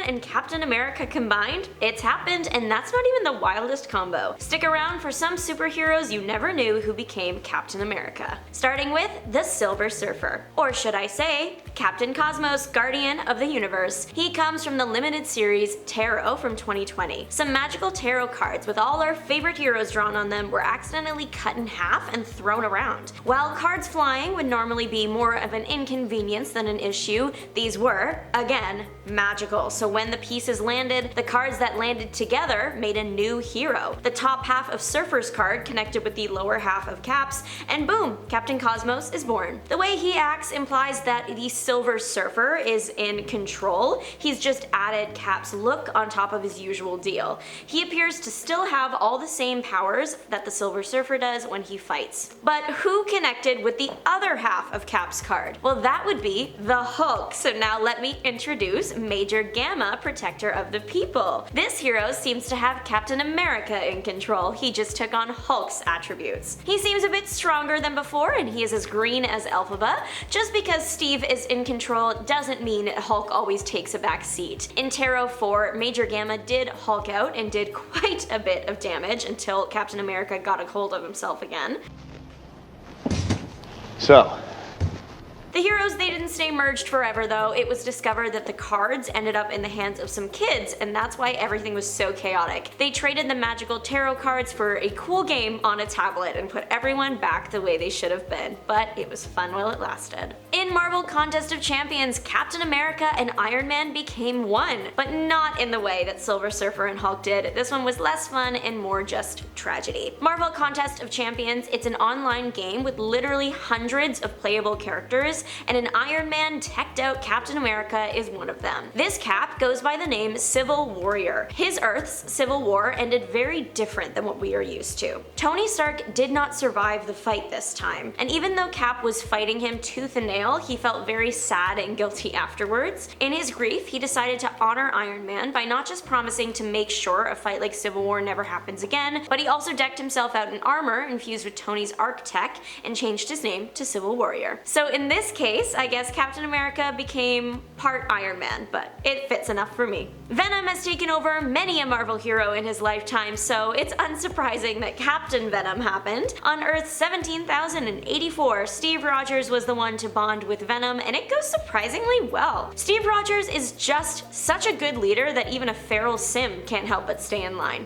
and Captain America combined? It's happened, and that's not even the wildest combo. Stick around for some superheroes you never knew who became Captain America. Starting with the Silver Surfer. Or should I say, Captain Cosmos, Guardian of the Universe. He comes from the limited series Tarot from 2020. Some magical tarot cards with all our favorite heroes drawn on them were accidentally cut in half and thrown around. While cards flying would normally be more of an inconvenience than an issue, these were, again, magical. So when the pieces landed, the cards that landed together made a new hero. The top half of Surfer's card connected with the lower half of Cap's, and boom, Captain Cosmos is born. The way he acts implies that the Silver Surfer is in control. He's just added Cap's look on top of his usual deal. He appears to still have all the same powers that the Silver Surfer does when he fights. But who connected with the other half of Cap's card? Well, that would be the Hulk. So now let me introduce Major Gamma, Protector of the People. This hero seems to have Captain America in control. He just took on Hulk's attributes. He seems a bit stronger than before, and he is as green as Elphaba. Just because Steve is in control doesn't mean Hulk always takes a back seat. In Tarot 4, Major Gamma did Hulk out and did quite a bit of damage until Captain America got a hold of himself again. So, The heroes, they didn't stay merged forever though. It was discovered that the cards ended up in the hands of some kids, and that's why everything was so chaotic. They traded the magical tarot cards for a cool game on a tablet and put everyone back the way they should have been, but it was fun while it lasted. In Marvel Contest of Champions, Captain America and Iron Man became one, but not in the way that Silver Surfer and Hulk did. This one was less fun and more just tragedy. Marvel Contest of Champions, it's an online game with literally hundreds of playable characters, and an Iron Man teched out Captain America is one of them. This Cap goes by the name Civil Warrior. His Earth's Civil War ended very different than what we are used to. Tony Stark did not survive the fight this time, and even though Cap was fighting him tooth and nail, he felt very sad and guilty afterwards. In his grief, he decided to honor Iron Man by not just promising to make sure a fight like Civil War never happens again, but he also decked himself out in armor infused with Tony's Arc tech and changed his name to Civil Warrior. So in this case, I guess Captain America became part Iron Man, but it fits enough for me. Venom has taken over many a Marvel hero in his lifetime, so it's unsurprising that Captain Venom happened. On Earth 17,084, Steve Rogers was the one to bond with Venom, and it goes surprisingly well. Steve Rogers is just such a good leader that even a feral sim can't help but stay in line.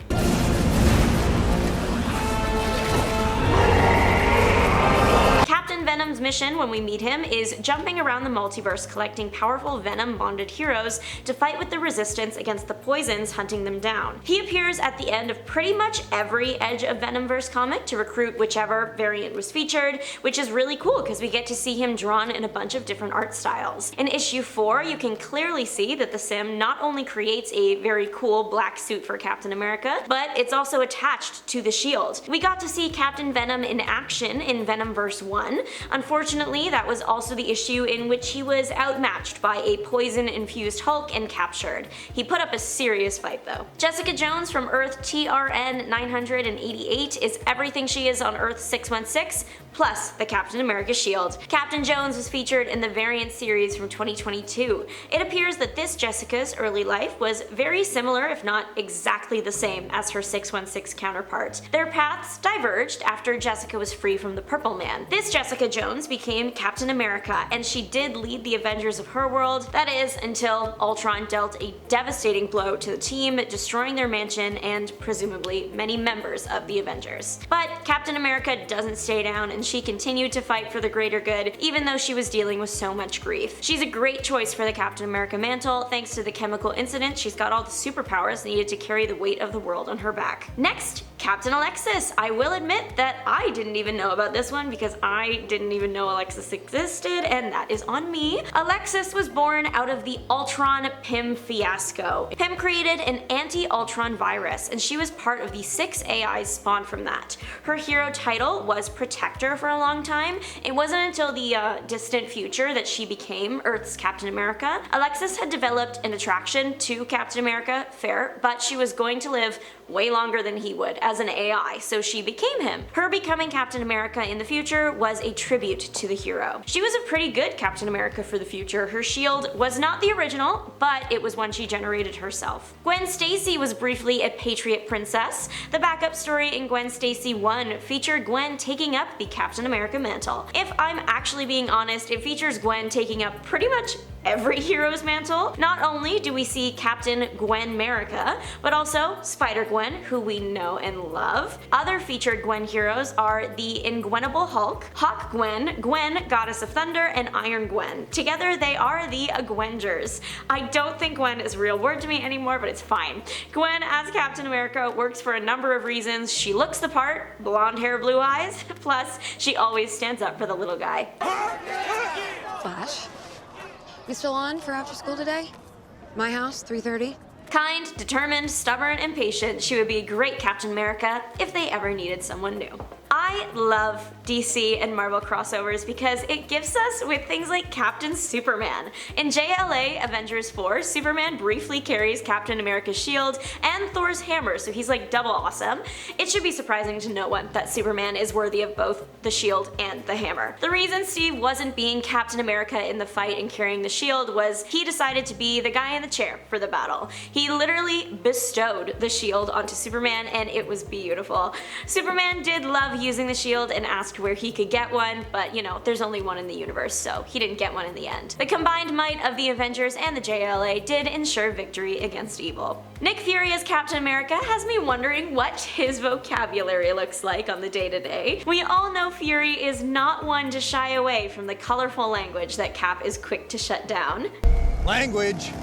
Captain Venom's mission when we meet him is jumping around the multiverse collecting powerful Venom-bonded heroes to fight with the resistance against the poisons hunting them down. He appears at the end of pretty much every Edge of Venomverse comic to recruit whichever variant was featured, which is really cool because we get to see him drawn in a bunch of different art styles. In issue 4, you can clearly see that the sim not only creates a very cool black suit for Captain America, but it's also attached to the shield. We got to see Captain Venom in action in Venomverse 1. Unfortunately, that was also the issue in which he was outmatched by a poison-infused Hulk and captured. He put up a serious fight though. Jessica Jones from Earth TRN 988 is everything she is on Earth 616, plus the Captain America shield. Captain Jones was featured in the variant series from 2022. It appears that this Jessica's early life was very similar, if not exactly the same, as her 616 counterpart. Their paths diverged after Jessica was free from the Purple Man. This Jessica Jones became Captain America, and she did lead the Avengers of her world, that is, until Ultron dealt a devastating blow to the team, destroying their mansion and presumably many members of the Avengers. But Captain America doesn't stay down, and she continued to fight for the greater good, even though she was dealing with so much grief. She's a great choice for the Captain America mantle. Thanks to the chemical incident, she's got all the superpowers needed to carry the weight of the world on her back. Next, Captain Alexis. I will admit that I didn't even know about this one because I didn't even know Alexis existed, and that is on me. Alexis was born out of the Ultron Pym fiasco. Pym created an anti-Ultron virus, and she was part of the 6 AIs spawned from that. Her hero title was Protector for a long time. It wasn't until the distant future that she became Earth's Captain America. Alexis had developed an attraction to Captain America, fair, but she was going to live way longer than he would as an AI, so she became him. Her becoming Captain America in the future was a tribute to the hero. She was a pretty good Captain America for the future. Her shield was not the original, but it was one she generated herself. Gwen Stacy was briefly a Patriot princess. The backup story in Gwen Stacy 1 featured Gwen taking up the Captain America mantle. If I'm actually being honest, it features Gwen taking up pretty much every hero's mantle. Not only do we see Captain Gwen America, but also Spider-Gwen, who we know and love. Other featured Gwen heroes are the Ingwenable Hulk, Hawk Gwen, Gwen, Goddess of Thunder, and Iron Gwen. Together they are the Agwengers. I don't think Gwen is a real word to me anymore, but it's fine. Gwen as Captain America works for a number of reasons. She looks the part, blonde hair, blue eyes, plus she always stands up for the little guy. Flash? You still on for after school today? My house, 3:30? Kind, determined, stubborn, and patient, she would be a great Captain America if they ever needed someone new. I love DC and Marvel crossovers because it gives us with things like Captain Superman. In JLA Avengers 4, Superman briefly carries Captain America's shield and Thor's hammer, so he's like double awesome. It should be surprising to no one that Superman is worthy of both the shield and the hammer. The reason Steve wasn't being Captain America in the fight and carrying the shield was he decided to be the guy in the chair for the battle. He literally bestowed the shield onto Superman and it was beautiful. Superman did love using the shield and asked where he could get one, but you know, there's only one in the universe, so he didn't get one in the end. The combined might of the Avengers and the JLA did ensure victory against evil. Nick Fury as Captain America has me wondering what his vocabulary looks like on the day-to-day. We all know Fury is not one to shy away from the colorful language that Cap is quick to shut down. Language.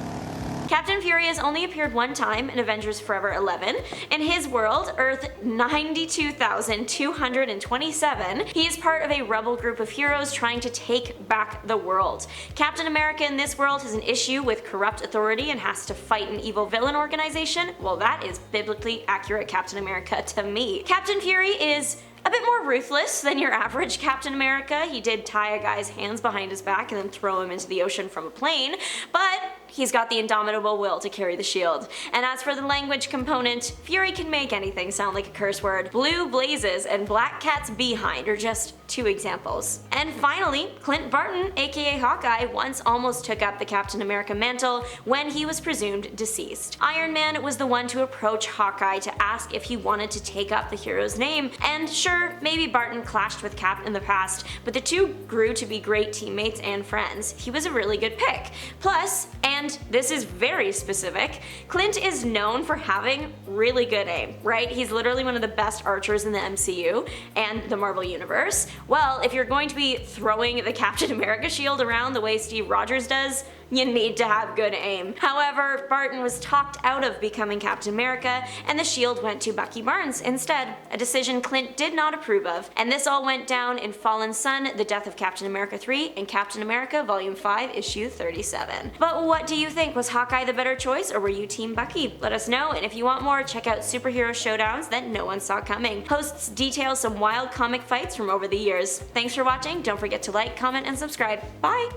Captain Fury has only appeared one time in Avengers Forever 11. In his world, Earth 92,227, he is part of a rebel group of heroes trying to take back the world. Captain America in this world has an issue with corrupt authority and has to fight an evil villain organization. Well, that is biblically accurate Captain America to me. Captain Fury is a bit more ruthless than your average Captain America. He did tie a guy's hands behind his back and then throw him into the ocean from a plane, but he's got the indomitable will to carry the shield. And as for the language component, Fury can make anything sound like a curse word. Blue blazes and black cat's behind are just two examples. And finally, Clint Barton, aka Hawkeye, once almost took up the Captain America mantle when he was presumed deceased. Iron Man was the one to approach Hawkeye to ask if he wanted to take up the hero's name, and sure, maybe Barton clashed with Cap in the past, but the two grew to be great teammates and friends. He was a really good pick. Plus, and this is very specific, Clint is known for having really good aim, right? He's literally one of the best archers in the MCU and the Marvel Universe. Well, if you're going to be throwing the Captain America shield around the way Steve Rogers does, you need to have good aim. However, Barton was talked out of becoming Captain America, and the shield went to Bucky Barnes instead, a decision Clint did not approve of. And this all went down in Fallen Sun, The Death of Captain America 3, and Captain America Volume 5, Issue 37. But what do you think? Was Hawkeye the better choice, or were you Team Bucky? Let us know, and if you want more, check out Superhero Showdowns that no one saw coming. Posts detail some wild comic fights from over the years. Thanks for watching, don't forget to like, comment, and subscribe. Bye!